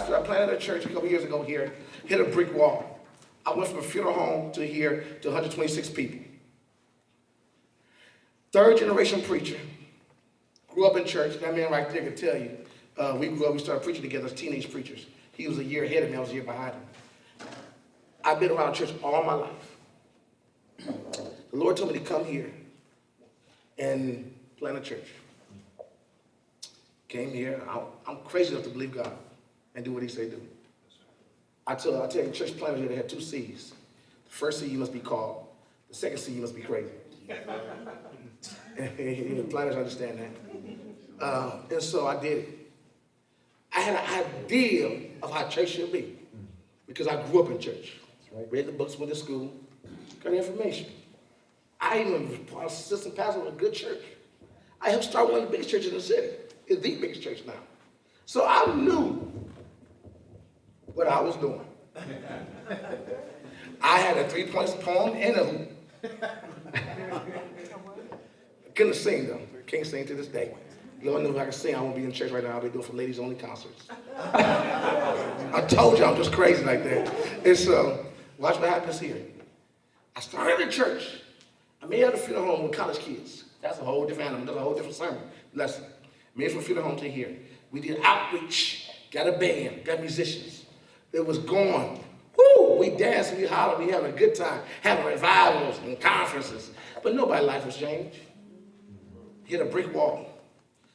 pastor, I planted a church a couple years ago here, hit a brick wall. I went from a funeral home to here to 126 people. Third generation preacher, grew up in church. That man right there could tell you, we started preaching together as teenage preachers. He was a year ahead of me, I was a year behind him. I've been around church all my life. The Lord told me to come here and plant a church. Came here, I'm crazy enough to believe God and do what he said do. I tell you, church planters here, they have 2 C's. The first C, you must be called. The second C, you must be crazy. And planners understand that. And so I did it. I had an idea of how church should be because I grew up in church. Right. Read the books, went to school, got information. I even was assistant pastor of a good church. I helped start one of the biggest churches in the city. It's the biggest church now. So I knew what I was doing. I had a 3-point poem and a hoop. Couldn't sing though. Can't sing to this day. Lord knows if I can sing, I won't be in church right now. I'll be doing for ladies only concerts. I told you I'm just crazy like that. And so, watch what happens here. I started a church. I made it out of funeral home with college kids. That's a whole different animal. That's a whole different sermon lesson. Made it from funeral home to here. We did outreach. Got a band. Got musicians. It was going. Woo! We danced. We hollered. We having a good time. Having revivals and conferences. But nobody's life was changed. Hit a brick wall.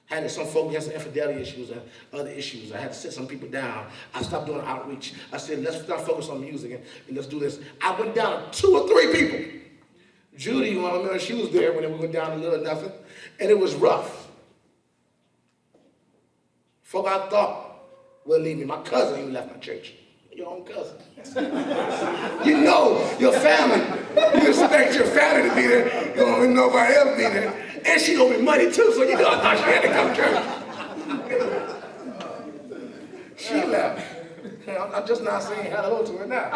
Had some folk had some infidelity issues and other issues. I had to sit some people down. I stopped doing outreach. I said, let's not focus on music and let's do this. I went down to 2 or 3 people. Judy, I remember she was there when we went down to little nothing, and it was rough. Folk I thought would leave me. My cousin even left my church. Your own cousin. You know your family. You expect your family to be there. You don't want nobody else be there. And she owe me money too, so you know I thought she had to come to church. She left. I'm just not saying hello to her now.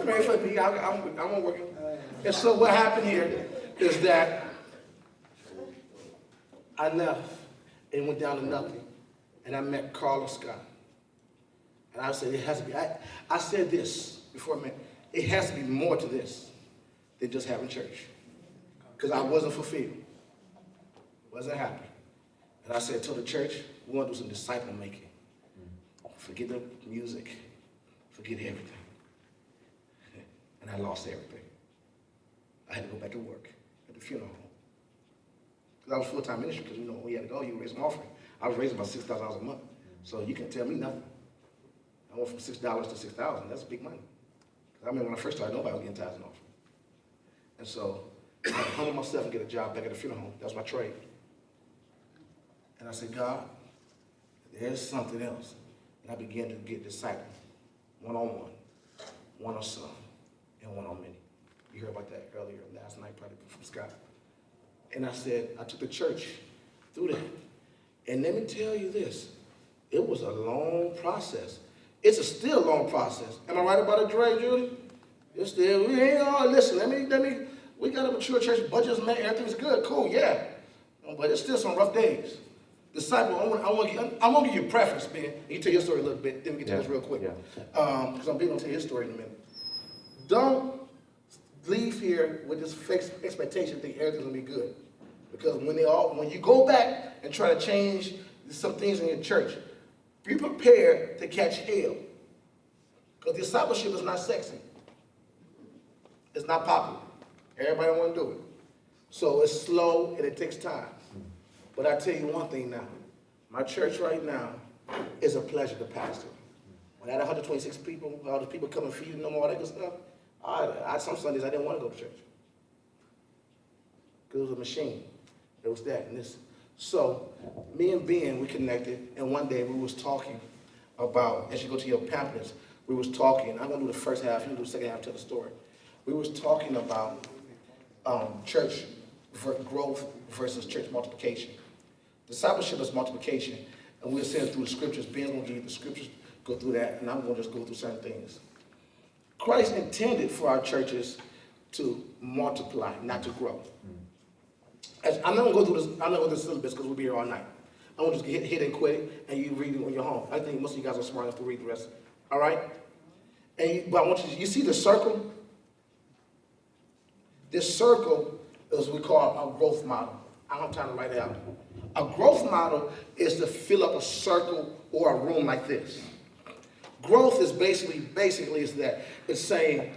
Pray for me. I'm working. And so what happened here is that I left and went down to nothing, and I met Carlos Scott. And I said, it has to be. I said this before I met. It has to be more to this than just having church. Because I wasn't fulfilled. Wasn't happy. And I said to the church, we want to do some disciple making. Forget the music. Forget everything. And I lost everything. I had to go back to work at the funeral home. Because I was full-time ministry, because when you had to go, you raise an offering. I was raising about $6,000 a month. So you can't tell me nothing. I went from $6 to $6,000. That's big money. Because I remember when I first started, nobody was getting tithes and offering. And so I had to humble myself and get a job back at the funeral home. That was my trade. And I said, God, there's something else. And I began to get discipled, one-on-one, one-on-some, and one-on-many. You heard about that earlier last night, probably from Scott. And I said, I took the church through that. And let me tell you this, it was a long process. It's a still long process. Am I right about it, Dre, Judy? It's still, we ain't all, listen, we got a mature church, budget's met, everything's good, cool, yeah. But it's still some rough days. Disciple, I want to give you a preface, man. You can tell your story a little bit, then we can tell this real quick. Because I'm going to tell your story in a minute. Don't leave here with this fixed expectation, think everything's going to be good. Because when you go back and try to change some things in your church, be prepared to catch hell. Because discipleship is not sexy. It's not popular. Everybody don't want to do it. So it's slow and it takes time. But I tell you one thing now. My church right now is a pleasure to pastor. When I had 126 people, all the people coming feeding them, all that good stuff, some Sundays I didn't want to go to church. Because it was a machine. It was that and this. So me and Ben, we connected, and one day we was talking about, as you go to your pamphlets, we was talking, I'm going to do the first half, you do the second half, tell the story. We was talking about church growth versus church multiplication. Discipleship is multiplication, and we're saying through the scriptures. Ben's going to give you the scriptures, go through that, and I'm going to just go through certain things. Christ intended for our churches to multiply, not to grow. I'm not going to go through this, I'm not going to go through the syllabus because we'll be here all night. I want you to hit and quit it, and you read it when you're home. I think most of you guys are smart enough to read the rest. All right? But I want you see the circle? This circle is what we call a growth model. I don't have time to write it out. A growth model is to fill up a circle or a room like this. Growth is basically is that it's saying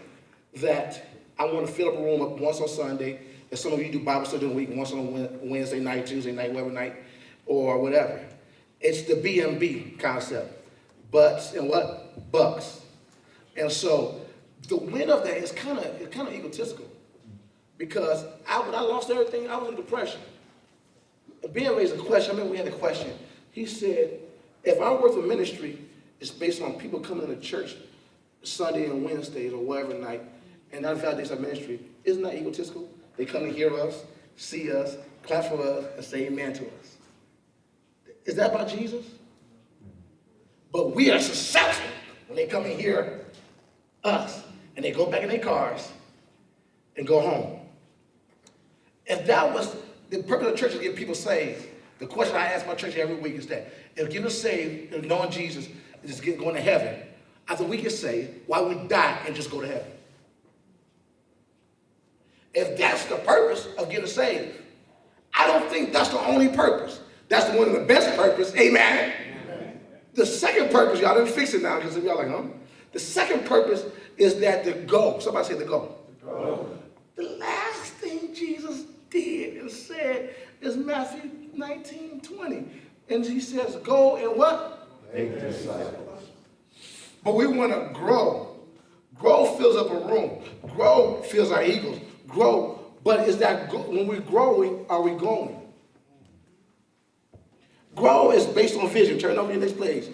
that I want to fill up a room up once on Sunday, and some of you do Bible study during the week, once on Wednesday night, Tuesday night, whatever night, or whatever. It's the B&B concept. Butts and what? Bucks. And so the win of that is kind of egotistical. Because when I lost everything, I was in depression. And Ben raised a question. I remember we had a question. He said, if our worth of ministry is based on people coming to church Sunday and Wednesdays or whatever night, and that validates our ministry, isn't that egotistical? They come to hear us, see us, clap for us, and say amen to us. Is that about Jesus? But we are successful when they come and hear us, and they go back in their cars and go home. If that was the purpose of the church, is to get people saved, the question I ask my church every week is that if getting saved and knowing Jesus is going to heaven, after we get saved, why we die and just go to heaven? If that's the purpose of getting saved, I don't think that's the only purpose. That's one of the best purposes. Amen. Amen. The second purpose, y'all didn't fix it now because y'all like, huh? The second purpose is that the goal. Somebody say the goal. The goal. The last thing Jesus did and said is Matthew 19:20. And he says, go and what? Make disciples. But we want to grow. Grow fills up a room. Grow fills our egos. Grow. But is that when we're growing, are we going? Grow is based on vision. Turn over to the next page.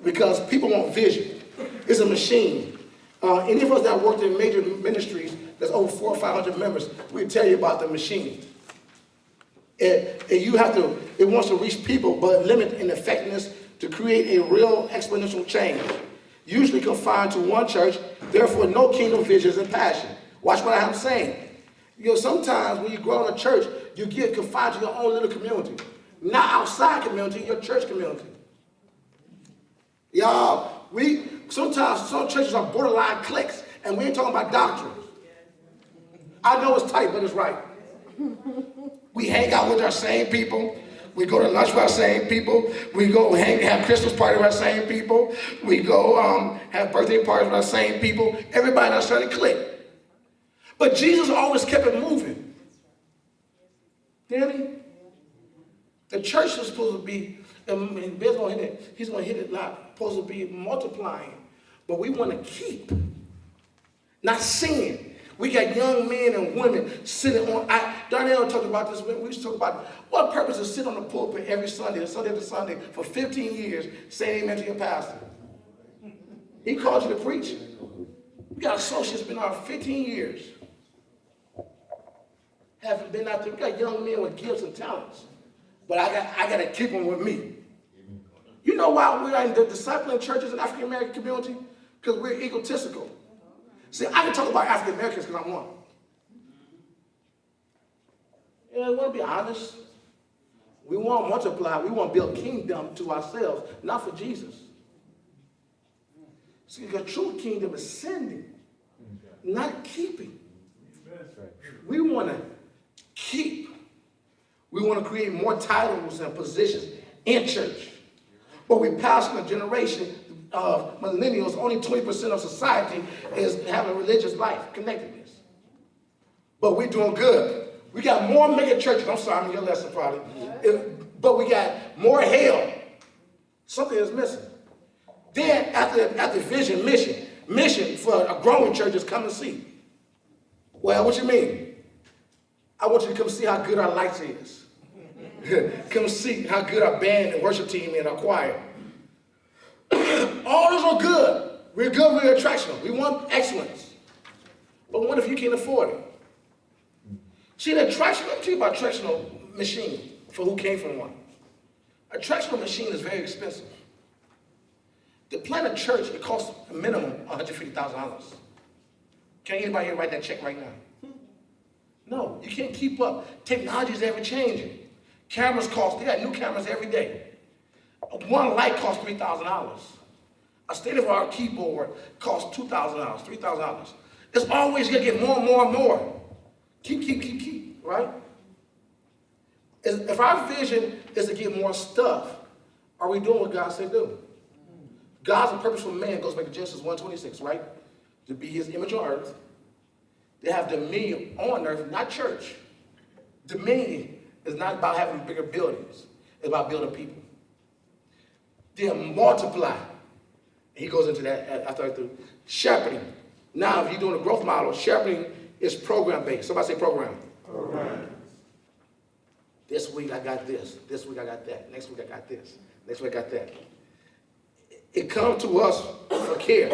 Because people want vision. It's a machine. Any of us that worked in major ministries that's over 400 or 500 members, we'll tell you about the machine. It wants to reach people, but limit in effectiveness to create a real exponential change. Usually confined to one church, therefore no kingdom visions and passion. Watch what I'm saying. Sometimes when you grow in a church, you get confined to your own little community. Not outside community, your church community. Y'all, sometimes some churches are borderline cliques, and we ain't talking about doctrine. I know it's tight, but it's right. We hang out with our same people. We go to lunch with our same people. We go have Christmas party with our same people. We go have birthday parties with our same people. Everybody in our certain clique. But Jesus always kept it moving. Didn't he? The church is supposed to be, and Ben's going to hit it. He's going to hit it loud. Supposed to be multiplying. But we want to keep, not seeing. We got young men and women sitting on, Darnell talked about this, we used to talk about what purpose is sit on the pulpit every Sunday, Sunday to Sunday, for 15 years, saying amen to your pastor. He called you to preach. We got associates been out 15 years. Haven't been out there. We got young men with gifts and talents. But I got to keep them with me. You know why we're in the discipling churches in the African American community? Because we're egotistical. See, I can talk about African Americans because I'm one. And I want to be honest. We want to multiply. We want to build kingdom to ourselves, not for Jesus. See, the true kingdom is sending, not keeping. We want to keep. We want to create more titles and positions in church. But we pass in a generation of millennials, only 20% of society is having a religious life, connectedness. But we're doing good. We got more mega churches. I'm sorry, I'm in your lesson probably. But we got more hell. Something is missing. Then after vision, mission for a growing church is come and see. Well, what you mean? I want you to come see how good our lights is. Come see how good our band and worship team and our choir. All those are good. We're good, we're attractional. We want excellence. But what if you can't afford it? See, the attractional, let me tell you about attractional machine for who came from one. A attractional machine is very expensive. To plant a church, it costs a minimum $150,000. Can anybody here write that check right now? No, you can't keep up. Technology is ever changing. Cameras cost, they got new cameras every day. One light costs $3,000. A state-of-the-art keyboard costs $2,000, $3,000. It's always going to get more and more and more. Keep, right? If our vision is to get more stuff, are we doing what God said do? God's purpose for man goes back to Genesis 1:26, right? To be his image on earth. They have dominion on earth, not church. Dominion is not about having bigger buildings. It's about building people. Then multiply. And he goes into that after I through. Shepherding. Now, if you're doing a growth model, shepherding is program-based. Somebody say program. Program. This week I got this. This week I got that. Next week I got this. Next week I got that. It comes to us for care.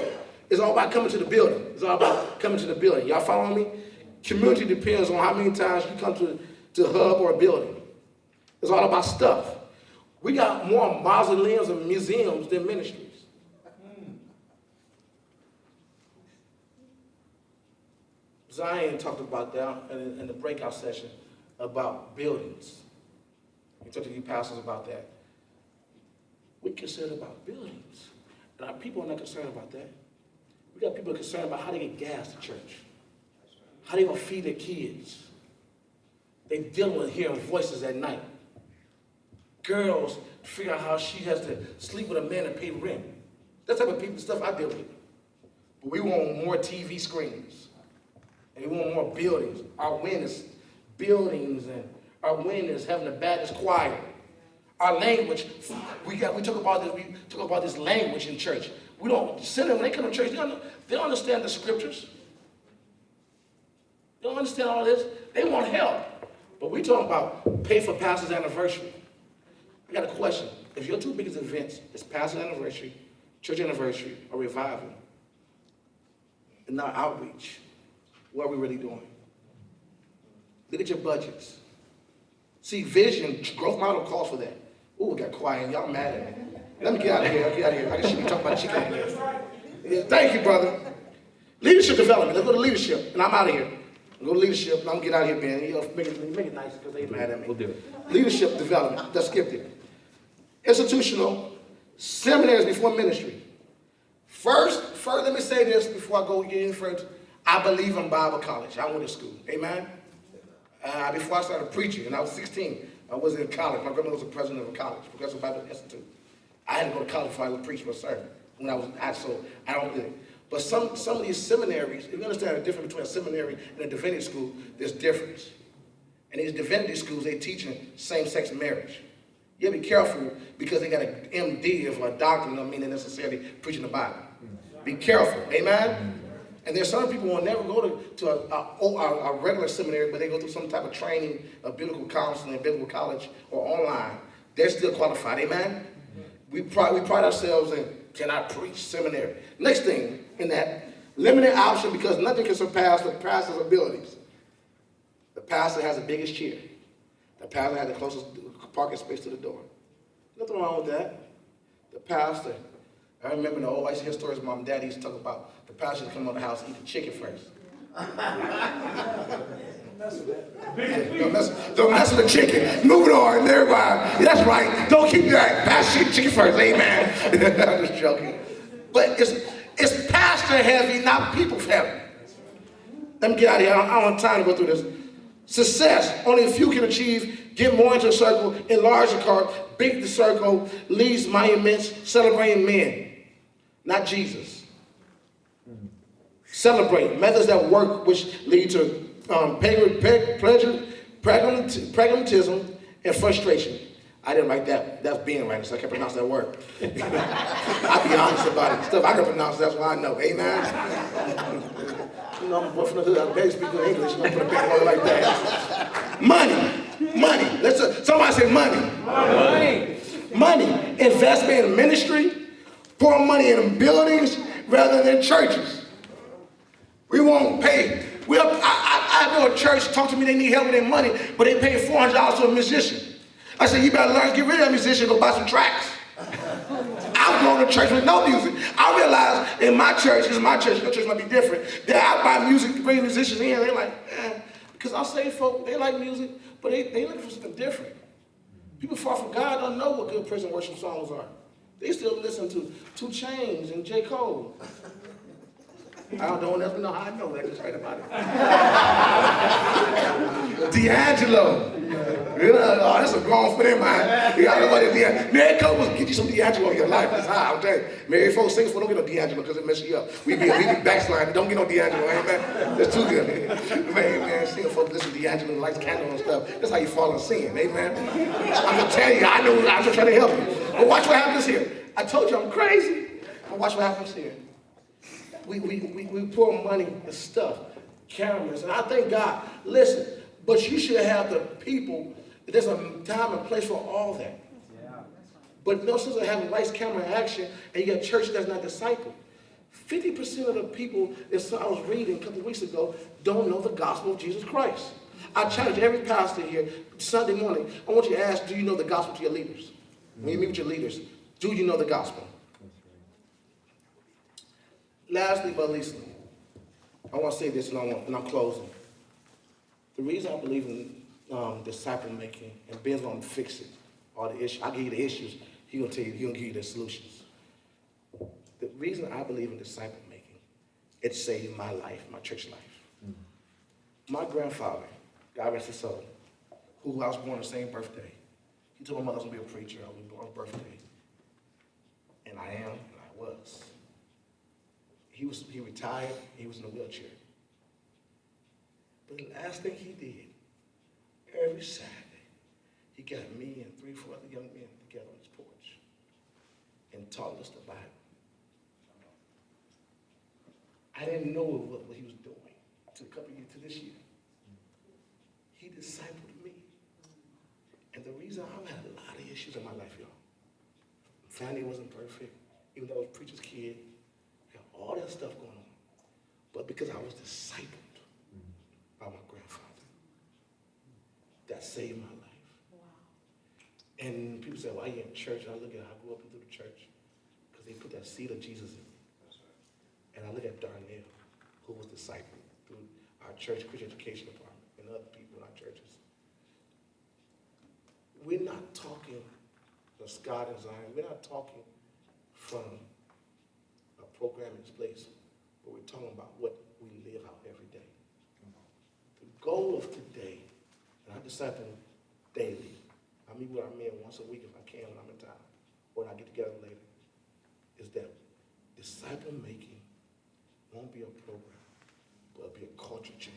It's all about coming to the building. It's all about coming to the building. Y'all following me? Community depends on how many times you come to a hub or a building. It's all about stuff. We got more mausoleums and museums than ministries. Zion talked about that in the breakout session about buildings. He talked to you pastors about that. We're concerned about buildings. And our people are not concerned about that. We got people concerned about how they get gas to church. How they gonna feed their kids. They dealing with hearing voices at night. Girls figure out how she has to sleep with a man and pay rent. That type of people stuff I deal with. But we want more TV screens. And we want more buildings. Our win is buildings, and our win is having the Baptist choir. Our language, we talk about this language in church. We don't send them when they come to church. They don't understand the scriptures. They don't understand all this. They want help. But we talking about pay for pastor's anniversary. I got a question. If your two biggest events is pastor's anniversary, church anniversary, or revival, and not outreach, what are we really doing? Look at your budgets. See, vision, growth model calls for that. Ooh, we got quiet. Y'all mad at me. Let me get out of here. I should be talking about chicken here. Yeah, thank you, brother. Leadership development. Let's go to leadership, and I'm out of here. I'll go to leadership, and I'm going to get out of here, Ben. You know, make it nice because they mad at me. We'll do it. Leadership development. Let's skip it. Institutional. Seminaries before ministry. First, let me say this before I go get any further. I believe in Bible college. I went to school. Amen? Before I started preaching, and I was 16, I was in college. My grandmother was the president of a college, Progressive Bible Institute. I had to go to college before I would preach for a sermon. When I don't get it. But some of these seminaries, if you understand the difference between a seminary and a divinity school, there's difference. And these divinity schools, they teaching same-sex marriage. You gotta be careful because they got an MD of a doctor, don't mean they're necessarily preaching the Bible. Be careful, amen? And there's some people who will never go to a regular seminary, but they go through some type of training of biblical counseling, biblical college, or online. They're still qualified, amen? We pride ourselves in, can I preach seminary? Next thing in that, limited option because nothing can surpass the pastor's abilities. The pastor has the biggest chair. The pastor has the closest parking space to the door. Nothing wrong with that. The pastor, I remember I used to hear stories mom and dad used to talk about the pastor used to come out of the house and eat the chicken first. Don't mess with the chicken. Move it on, everybody. That's right. Don't keep that. Pastor eat chicken first. Amen. I'm just joking. But it's pastor heavy, not people heavy. Let me get out of here. I don't have time to go through this. Success. Only a few can achieve. Get more into a circle. Enlarge the cart. Big the circle. Leads monuments. Celebrating men. Not Jesus. Celebrate. Methods that work which lead to pragmatism and frustration. I didn't write that. That's being right, so I can't pronounce that word. I'll be honest about it. Stuff I can pronounce, that's what I know. Amen? You know, I'm a boy from the hood. I barely speak good English. You don't put a big word like that. Money. Somebody say money. Money. Investment in ministry. Pour money in buildings rather than churches. We won't pay. I know a church talk to me, they need help with their money, but they pay $400 to a musician. I said, you better learn to get rid of that musician, go buy some tracks. I was going to church with no music. I realized in my church, this is my church, your church might be different, that I buy music to bring musicians in, they're like, because I'll say folk, they like music, but they looking for something different. People far from God don't know what good praise and worship songs are. They still listen to 2 Chainz and J. Cole. I don't ever know how I know that. Just right about it. D'Angelo. You know, oh, that's a grown for them, man. You got nobody D'Angelo. Mary Cole will get you some D'Angelo in your life. That's how I'm telling you. Mary folks sing for don't get no D'Angelo because it messes you up. We be backsliding. Don't get no D'Angelo, amen. That's too good. Man, seeing folks listen to D'Angelo lights candle and stuff. That's how you fall in sin, amen. I'm just telling you, I know. I'm just trying to help you. But watch what happens here. I told you I'm crazy. But watch what happens here. We pour money and stuff, cameras, and I thank God. Listen, but you should have the people. There's a time and place for all that. Yeah. But no sense of having lights, camera, and action, and you got a church that's not discipled. 50% of the people that I was reading a couple of weeks ago don't know the gospel of Jesus Christ. I challenge every pastor here Sunday morning. I want you to ask, do you know the gospel to your leaders? When you meet with your leaders, do you know the gospel? Lastly, but leastly, I want to say this, and I'm closing. The reason I believe in disciple making, and Ben's going to fix it, all the issues. I'll give you the issues. He's going to tell you. He's going to give you the solutions. The reason I believe in disciple making, it saved my life, my church life. My grandfather, God rest his soul, who I was born the same birthday. He told my mother I was going to be a preacher. I was born on his birthday, and I am, and I was. He retired, he was in a wheelchair. But the last thing he did, every Saturday, he got me and 3 or 4 other young men together on his porch and taught us the Bible. I didn't know what he was doing to a couple of years to this year. He discipled me. And the reason I've had a lot of issues in my life, y'all. Family wasn't perfect, even though I was a preacher's kid. All that stuff going on. But because I was discipled by my grandfather, that saved my life. Wow. And people say, why are you in church? And I look at how I grew up into the church because they put that seed of Jesus in me. That's right. And I look at Darnell, who was discipled through our church Christian education department and other people in our churches. We're not talking from Scott and Zion. We're not talking from program in place, but we're talking about what we live out every day. The goal of today, and I disciple daily. I meet with our men once a week if I can when I'm in town, or when I get together later, is that disciple making won't be a program, but it'll be a culture change.